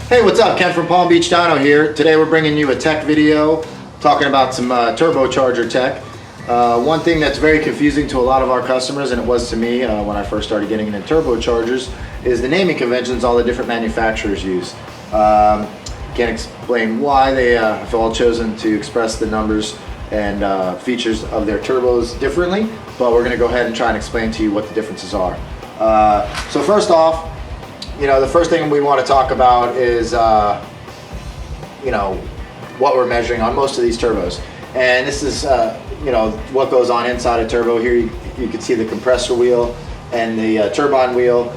Hey, what's up? Ken from Palm Beach Dyno here. Today we're bringing you a tech video talking about some turbocharger tech. One thing that's very confusing to a lot of our customers, and it was to me when I first started getting into turbochargers, is the naming conventions all the different manufacturers use. Can't explain why they have all chosen to express the numbers and features of their turbos differently, but we're going to go ahead and try and explain to you what the differences are. So first off, the first thing we want to talk about is, what we're measuring on most of these turbos. And this is, what goes on inside a turbo. Here you can see the compressor wheel and the turbine wheel.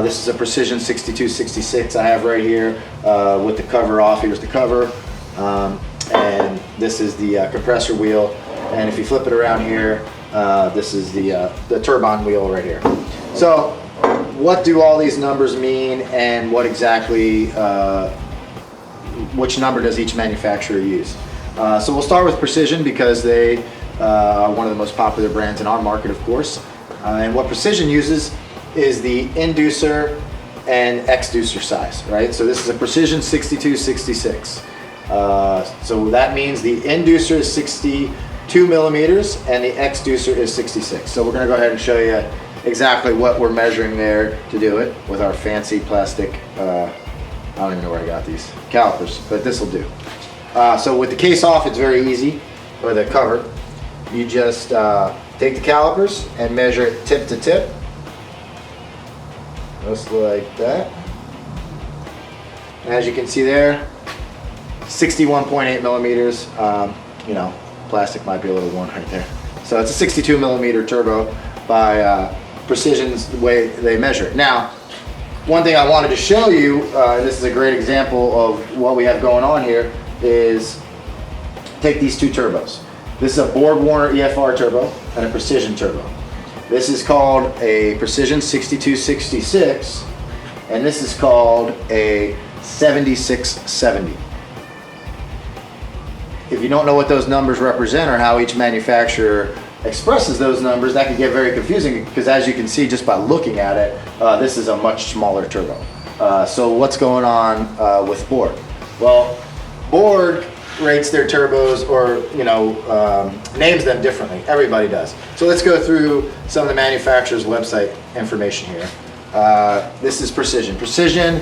This is a Precision 6266 I have right here with the cover off. Here's the cover. And this is the compressor wheel. And if you flip it around here, this is the turbine wheel right here. So what do all these numbers mean, and what exactly, which number does each manufacturer use? So we'll start with Precision because they are one of the most popular brands in our market, of course. And what Precision uses is the inducer and exducer size, right? So this is a Precision 6266. So that means the inducer is 62 millimeters and the exducer is 66. So we're going to go ahead and show you exactly what we're measuring there to do it with our fancy plastic, I don't even know where I got these calipers, but this will do. So with the case off, it's very easy, or the cover. You just take the calipers and measure it tip to tip, just like that. And as you can see there, 61.8 millimeters. Plastic might be a little worn right there. So it's a 62 millimeter turbo by Precision's the way they measure it. Now, one thing I wanted to show you, and this is a great example of what we have going on here, is take these two turbos. This is a Borg Warner EFR turbo and a Precision turbo. This is called a Precision 6266, and this is called a 7670. If you don't know what those numbers represent or how each manufacturer expresses those numbers, that can get very confusing because, as you can see just by looking at it, this is a much smaller turbo. So what's going on with Borg? Well, Borg rates their turbos, or names them differently. Everybody does. So let's go through some of the manufacturer's website information here. This is Precision. Precision,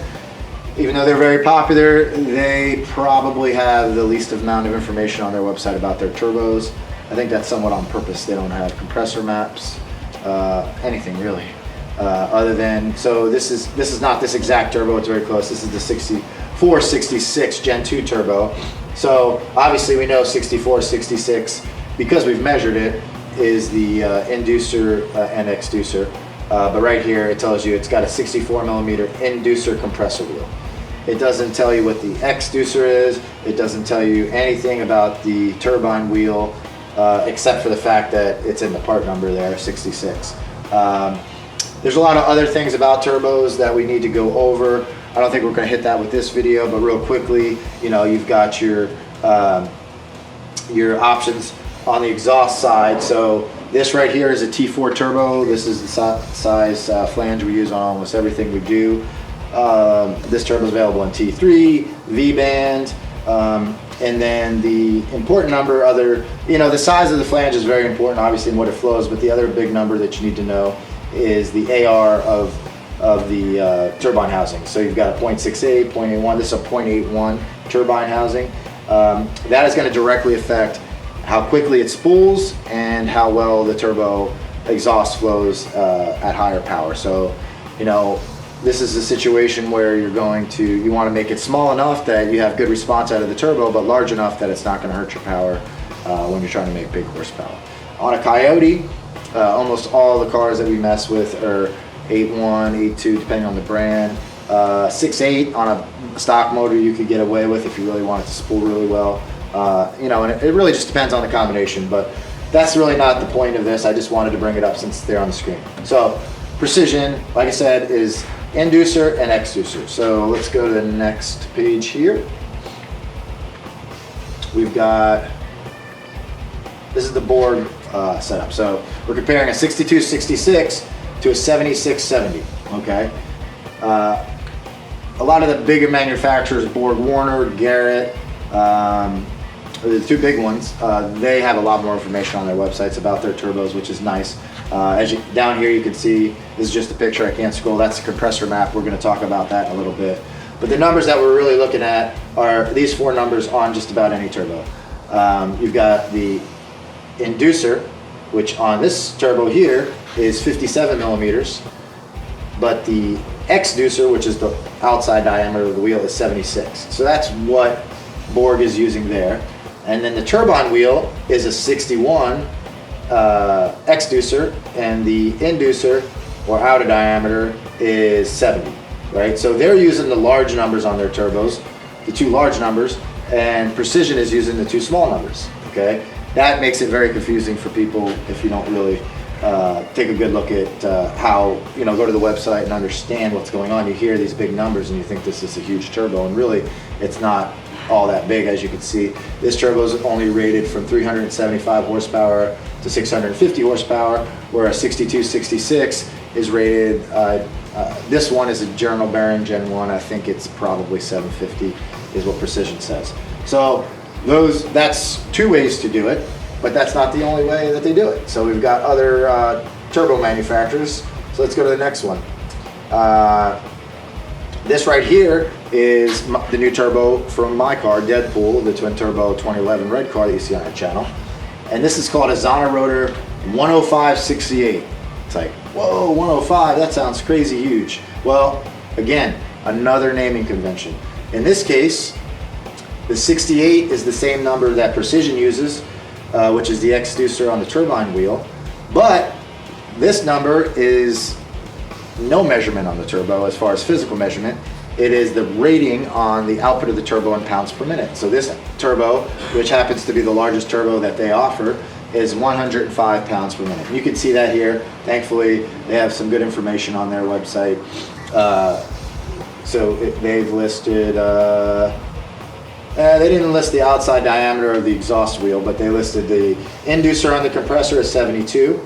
even though they're very popular, they probably have the least amount of information on their website about their turbos. I think that's somewhat on purpose. They don't have compressor maps, anything really, other than, so this is not this exact turbo, it's very close. This is the 6466 Gen 2 turbo. So obviously we know 6466, because we've measured it, is the inducer and exducer. But right here it tells you it's got a 64 millimeter inducer compressor wheel. It doesn't tell you what the exducer is. It doesn't tell you anything about the turbine wheel, except for the fact that it's in the part number there, 66. There's a lot of other things about turbos that we need to go over. I don't think we're going to hit that with this video, but real quickly, you've got your options on the exhaust side. So this right here is a T4 turbo. This is the size flange we use on almost everything we do. This turbo is available in T3, V-band, and then the important number, the size of the flange is very important, obviously, in what it flows, but the other big number that you need to know is the AR of the turbine housing. So you've got a 0.68, 0.81, this is a 0.81 turbine housing. That is going to directly affect how quickly it spools and how well the turbo exhaust flows at higher power. So, this is a situation where you want to make it small enough that you have good response out of the turbo, but large enough that it's not going to hurt your power when you're trying to make big horsepower. On a Coyote, almost all the cars that we mess with are 8.1, 8.2, depending on the brand. 6.8 on a stock motor you could get away with if you really want it to spool really well. And it really just depends on the combination, but that's really not the point of this. I just wanted to bring it up since they're on the screen. So Precision, like I said, is inducer and exducer. So let's go to the next page here. We've got, this is the Borg setup. So we're comparing a 6266 to a 7670, okay? a lot of the bigger manufacturers, Borg Warner, Garrett, the two big ones, they have a lot more information on their websites about their turbos, which is nice. Down here you can see, this is just a picture, I can't scroll, that's the compressor map. We're going to talk about that in a little bit. But the numbers that we're really looking at are these four numbers on just about any turbo. You've got the inducer, which on this turbo here is 57 millimeters, but the exducer, which is the outside diameter of the wheel, is 76. So that's what Borg is using there. And then the turbine wheel is a 61 exducer, and the inducer, or outer diameter, is 70, right? So they're using the large numbers on their turbos, the two large numbers, and Precision is using the two small numbers, okay? That makes it very confusing for people if you don't really take a good look at how, go to the website and understand what's going on. You hear these big numbers and you think this is a huge turbo, and really it's not all that big. As you can see, this turbo is only rated from 375 horsepower to 650 horsepower, where a 6266 is rated, this one is a Journal Baron Gen 1, I think it's probably 750 is what Precision says. So that's two ways to do it, but that's not the only way that they do it. So we've got other turbo manufacturers. So let's go to the next one. This right here is the new turbo from my car, Deadpool, the twin turbo 2011 red car that you see on our channel. And this is called a Xona Rotor 10568. It's like, whoa, 105, that sounds crazy huge. Well, again, another naming convention. In this case, the 68 is the same number that Precision uses, which is the exducer on the turbine wheel. But this number is no measurement on the turbo as far as physical measurement. It is the rating on the output of the turbo in pounds per minute. So this turbo, which happens to be the largest turbo that they offer, is 105 pounds per minute. You can see that here. Thankfully, they have some good information on their website. They've listed, they didn't list the outside diameter of the exhaust wheel, but they listed the inducer on the compressor is 72,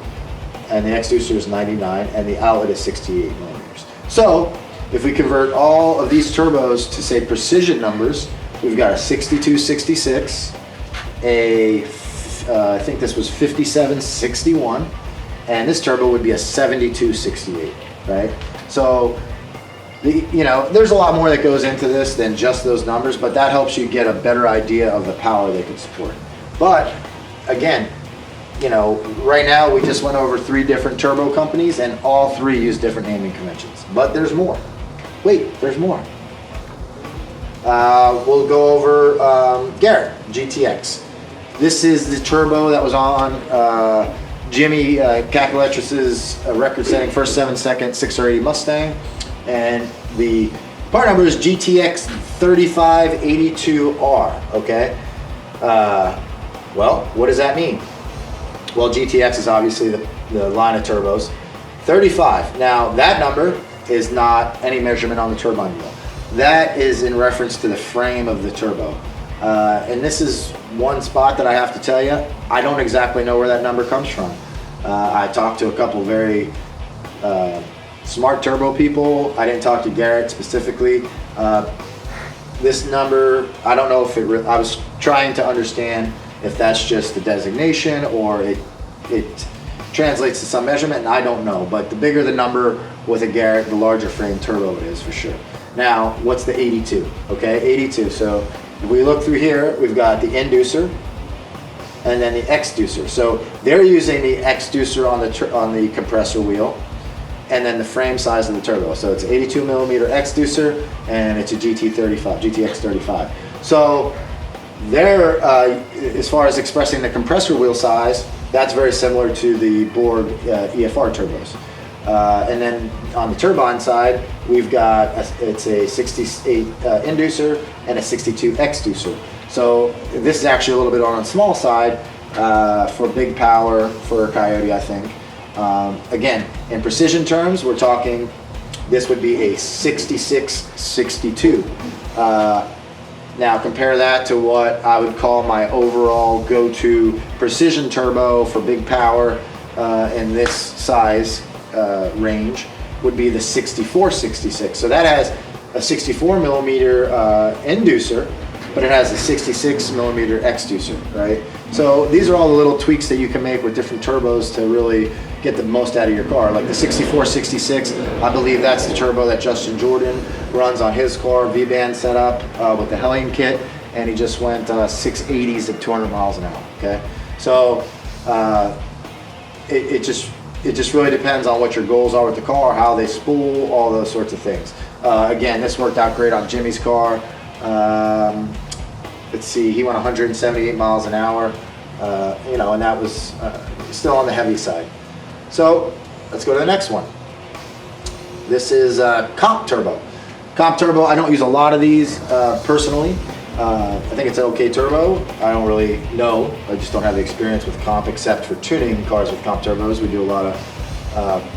and the exducer is 99, and the outlet is 68 millimeters. So if we convert all of these turbos to, say, Precision numbers, we've got a 6266, I think this was 5761, and this turbo would be a 7268, right? So, there's a lot more that goes into this than just those numbers, but that helps you get a better idea of the power they could support. But again, right now we just went over 3 different turbo companies, and all 3 use different naming conventions. But there's more. Wait, there's more. We'll go over Garrett GTX. This is the turbo that was on Jimmy Cacoletris's record-setting first 7-second 680 Mustang, and the part number is GTX 3582R. Okay. Well, what does that mean? Well, GTX is obviously the line of turbos. 35. Now that number is not any measurement on the turbine wheel. That is in reference to the frame of the turbo. And this is one spot that I have to tell you, I don't exactly know where that number comes from. I talked to a couple very smart turbo people. I didn't talk to Garrett specifically. This number, I don't know if I was trying to understand if that's just the designation or it translates to some measurement, and I don't know. But the bigger the number with a Garrett, the larger frame turbo it is for sure. Now, what's the 82? Okay, 82. So if we look through here, we've got the inducer and then the exducer. So they're using the exducer on the compressor wheel, and then the frame size of the turbo. So it's 82 millimeter exducer, and it's a GTX 35. So they're, as far as expressing the compressor wheel size, that's very similar to the Borg EFR turbos. And then on the turbine side, we've got it's a 68 inducer and a 62 exducer. So this is actually a little bit on the small side for big power for a Coyote, I think. Again, in Precision terms, we're talking this would be a 6662. Now compare that to what I would call my overall go-to Precision turbo for big power in this size range would be the 6466. So that has a 64 millimeter inducer, but it has a 66 millimeter exducer, right? So these are all the little tweaks that you can make with different turbos to really get the most out of your car. Like the 64, 66, I believe that's the turbo that Justin Jordan runs on his car, V-band setup with the Hellion kit, and he just went 680s at 200 miles an hour, okay? So it just really depends on what your goals are with the car, how they spool, all those sorts of things. Again, this worked out great on Jimmy's car. Let's see, he went 178 miles an hour, you know, and that was still on the heavy side. So let's go to the next one. This is Comp Turbo. Comp Turbo, I don't use a lot of these personally. I think it's an okay turbo. I don't really know. I just don't have the experience with comp except for tuning cars with comp turbos. We do a lot of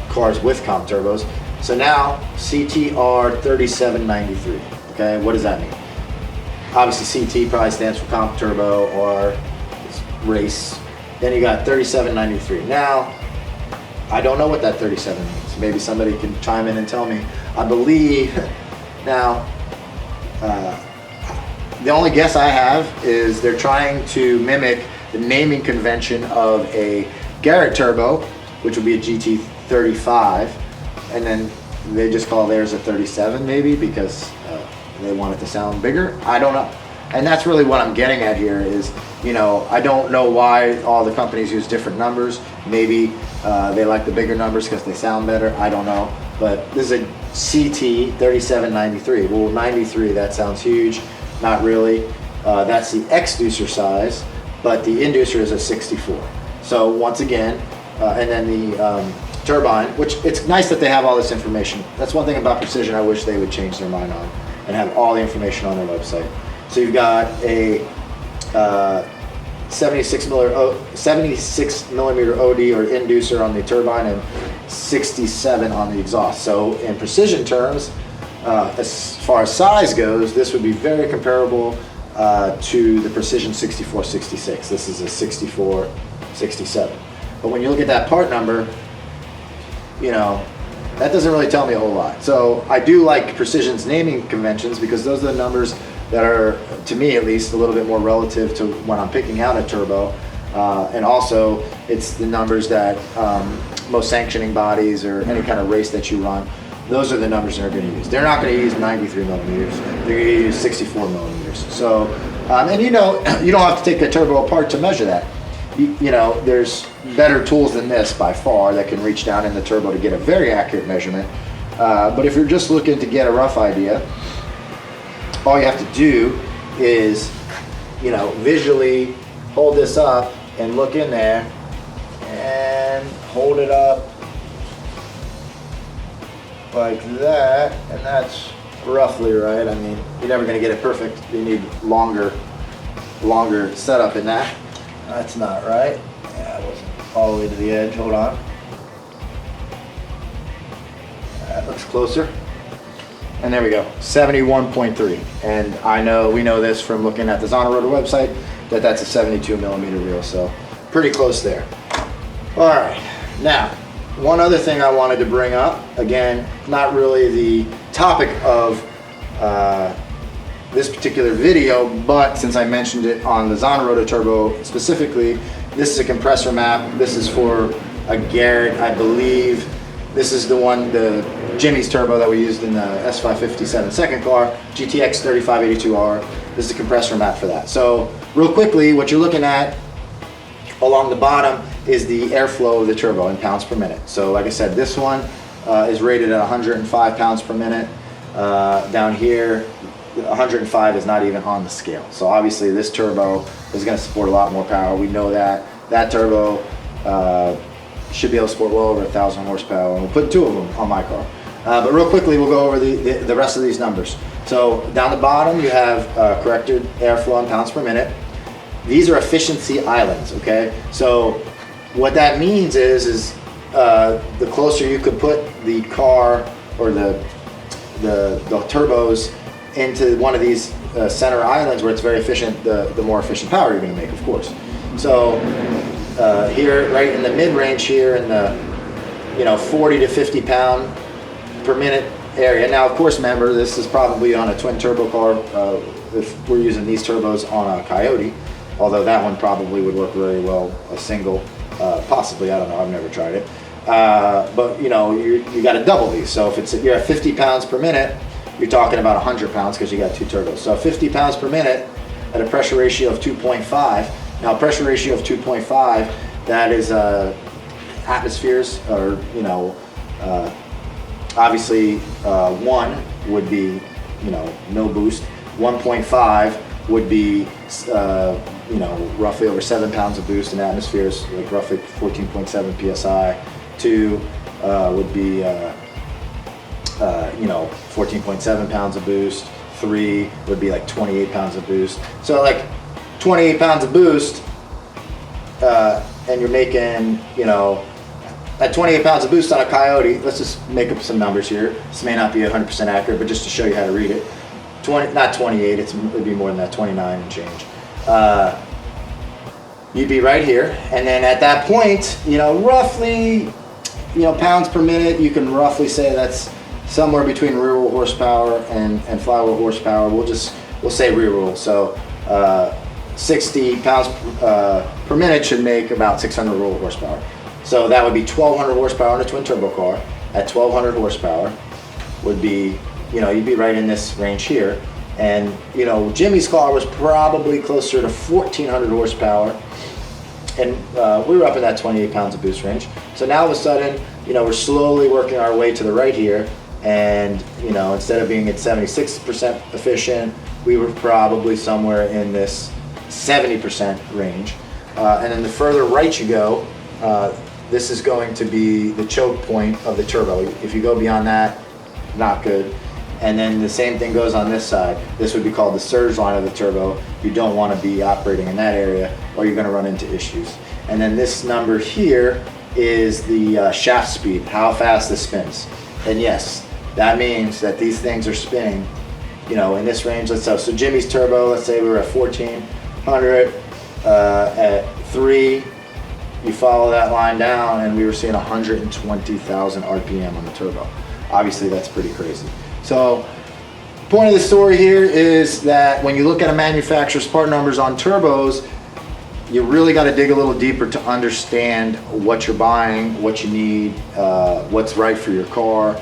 cars with comp turbos. So now CTR 3793. Okay, what does that mean? Obviously CT probably stands for comp turbo or race. Then you got 3793. Now, I don't know what that 37 means. Maybe somebody can chime in and tell me. I believe now. The only guess I have is they're trying to mimic the naming convention of a Garrett turbo, which would be a GT35, and then they just call theirs a 37 maybe because they want it to sound bigger. I don't know. And that's really what I'm getting at here is, you know, I don't know why all the companies use different numbers. Maybe they like the bigger numbers because they sound better. I don't know. But this is a CT 3793. Well, 93, that sounds huge. Not really. That's the exducer size, but the inducer is a 64. So once again, and then the turbine, which it's nice that they have all this information. That's one thing about Precision I wish they would change their mind on and have all the information on their website. So you've got a 76 millimeter OD or inducer on the turbine and 67 on the exhaust. So in Precision terms, as far as size goes, this would be very comparable to the Precision 6466. This is a 6467. But when you look at that part number, you know, that doesn't really tell me a whole lot. So I do like Precision's naming conventions because those are the numbers that are, to me at least, a little bit more relative to when I'm picking out a turbo. And also, it's the numbers that most sanctioning bodies or any kind of race that you run, those are the numbers they're going to use. They're not going to use 93 millimeters. They're going to use 64 millimeters. So, and you know, you don't have to take a turbo apart to measure that. You know, there's better tools than this by far that can reach down in the turbo to get a very accurate measurement. But if you're just looking to get a rough idea, all you have to do is, you know, visually hold this up and look in there and hold it up like that, and that's roughly right. I mean, you're never going to get it perfect. You need longer setup in that. That's not right. Yeah, it wasn't all the way to the edge. Hold on. That looks closer. And there we go, 71.3. And I know, we know this from looking at the Xona Rotor website, that that's a 72 millimeter reel, so pretty close there. All right, now, one other thing I wanted to bring up, again, not really the topic of this particular video, but since I mentioned it on the Xona Rotor Turbo specifically, this is a compressor map. This is for a Garrett, I believe. This is the one, the Jimmy's turbo that we used in the S557 second car, GTX 3582R. This is the compressor map for that. So real quickly, what you're looking at along the bottom is the airflow of the turbo in pounds per minute. So like I said, this one is rated at 105 pounds per minute. Down here, 105 is not even on the scale. So obviously this turbo is going to support a lot more power. We know that. That turbo should be able to support well over 1,000 horsepower. And we'll put two of them on my car. But real quickly, we'll go over the rest of these numbers. So down the bottom, you have corrected airflow in pounds per minute. These are efficiency islands, okay? So what that means is the closer you could put the car or the turbos into one of these center islands where it's very efficient, the more efficient power you're going to make, of course. So here, right in the mid-range here, in the 40 to 50 pound per minute area. Now, of course, remember, this is probably on a twin turbo car if we're using these turbos on a Coyote, although that one probably would work very well a single, possibly, I don't know, I've never tried it. But you know, you got to double these. So if you're at 50 pounds per minute, you're talking about 100 pounds because you got 2 turbos. So 50 pounds per minute at a pressure ratio of 2.5. Now, a pressure ratio of 2.5, that is atmospheres, or you know, obviously 1 would be, you know, no boost. 1.5 would be you know, roughly over 7 pounds of boost in atmospheres, like roughly 14.7 psi. 2 would be you know, 14.7 pounds of boost. 3 would be like 28 pounds of boost. So like 28 pounds of boost, and you're making, you know, at 28 pounds of boost on a Coyote, let's just make up some numbers here. This may not be 100% accurate, but just to show you how to read it. Not 28, it would be more than that, 29 and change. You'd be right here, and then at that point, you know, roughly, you know, pounds per minute, you can roughly say that's somewhere between rear wheel horsepower and flywheel horsepower. We'll say rear wheel. So 60 pounds per minute should make about 600 rear wheel horsepower. So that would be 1,200 horsepower in a twin turbo car. At 1,200 horsepower would be, you know, you'd be right in this range here. And, you know, Jimmy's car was probably closer to 1,400 horsepower. And we were up in that 28 pounds of boost range. So now all of a sudden, you know, we're slowly working our way to the right here. And, you know, instead of being at 76% efficient, we were probably somewhere in this 70% range. And then the further right you go, this is going to be the choke point of the turbo. If you go beyond that, not good. And then the same thing goes on this side. This would be called the surge line of the turbo. You don't want to be operating in that area, or you're going to run into issues. And then this number here is the shaft speed, how fast this spins. And yes, that means that these things are spinning, you know, in this range. Let's say, so Jimmy's turbo, let's say we were at 1,400, at 3, you follow that line down, and we were seeing 120,000 RPM on the turbo. Obviously, that's pretty crazy. So, point of the story here is that when you look at a manufacturer's part numbers on turbos, you really got to dig a little deeper to understand what you're buying, what you need, what's right for your car.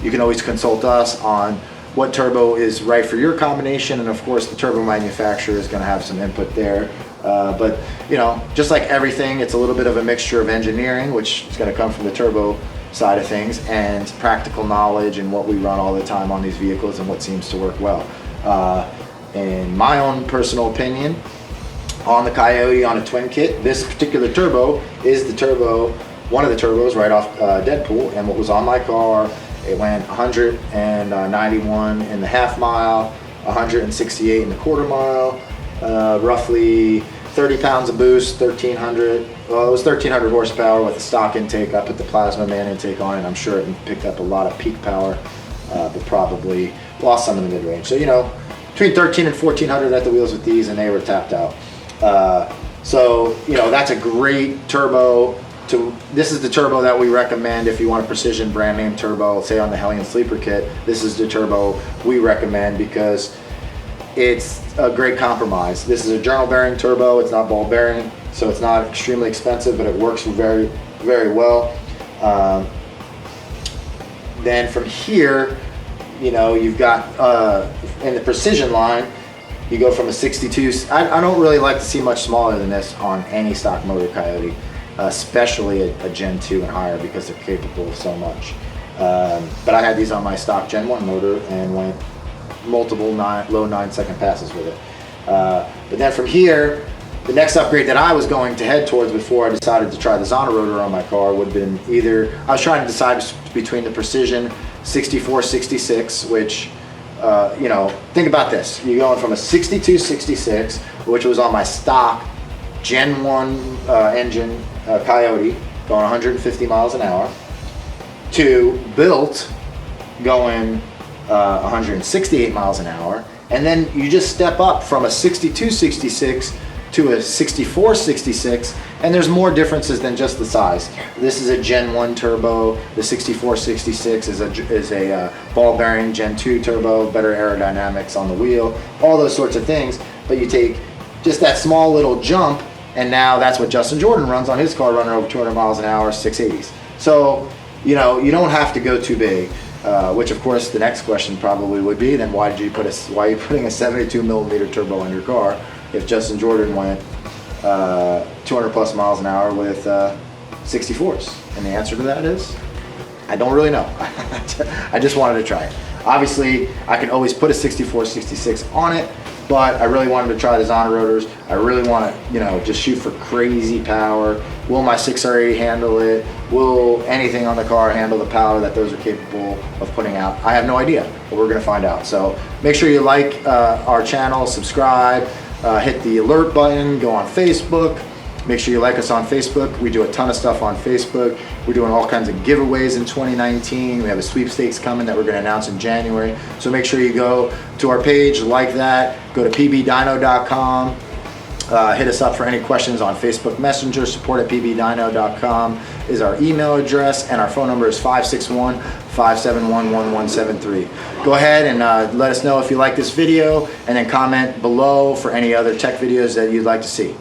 You can always consult us on what turbo is right for your combination, and of course the turbo manufacturer is going to have some input there. But you know, just like everything, it's a little bit of a mixture of engineering, which is going to come from the turbo side of things, and practical knowledge and what we run all the time on these vehicles and what seems to work well. In my own personal opinion, on the Coyote on a twin kit, this particular turbo is the turbo, one of the turbos right off Deadpool, and what was on my car, it went 191 in the half mile, 168 in the quarter mile, roughly 30 pounds of boost, 1,300, well, it was 1,300 horsepower with the stock intake. I put the Plasma Man intake on it. I'm sure it picked up a lot of peak power, but probably lost some in the mid-range. So, you know, between 1,300 and 1,400 at the wheels with these, and they were tapped out. So, you know, that's a great turbo. This is the turbo that we recommend if you want a precision brand name turbo, say on the Hellion Sleeper kit. This is the turbo we recommend because it's a great compromise. This is a journal bearing turbo. It's not ball bearing, so it's not extremely expensive, but it works very, very well. Then from here, you know, you've got in the precision line, you go from a 62. I don't really like to see much smaller than this on any stock motor Coyote, especially a Gen 2 and higher, because they're capable of so much. But I had these on my stock Gen 1 motor and went multiple low 9-second passes with it. But then from here, the next upgrade that I was going to head towards before I decided to try the Xona Rotor on my car would have been either, I was trying to decide between the Precision 6466, which, you know, think about this. You're going from a 6266, which was on my stock Gen 1 engine Coyote, going 150 miles an hour, to built going 168 miles an hour, and then you just step up from a 6266 to a 6466, and there's more differences than just the size. This is a Gen 1 turbo. The 6466 is a ball bearing Gen 2 turbo, better aerodynamics on the wheel, all those sorts of things. But you take just that small little jump, and now that's what Justin Jordan runs on his car, running over 200 miles an hour, 680s. So, you know, you don't have to go too big. Which of course the next question probably would be, then why are you putting a 72 millimeter turbo in your car if Justin Jordan went 200 plus miles an hour with 64s? And the answer to that is, I don't really know. I just wanted to try it. Obviously, I can always put a 64, 66 on it, but I really wanted to try the Xona rotors. I really want to, you know, just shoot for crazy power. Will my 6R80 handle it? Will anything on the car handle the power that those are capable of putting out? I have no idea, but we're going to find out. So make sure you like our channel, subscribe, hit the alert button, go on Facebook. Make sure you like us on Facebook. We do a ton of stuff on Facebook. We're doing all kinds of giveaways in 2019. We have a sweepstakes coming that we're going to announce in January. So make sure you go to our page, like that, go to pbdyno.com. Hit us up for any questions on Facebook Messenger. support@pbdyno.com is our email address, and our phone number is 561-571-1173. Go ahead and let us know if you like this video, and then comment below for any other tech videos that you'd like to see.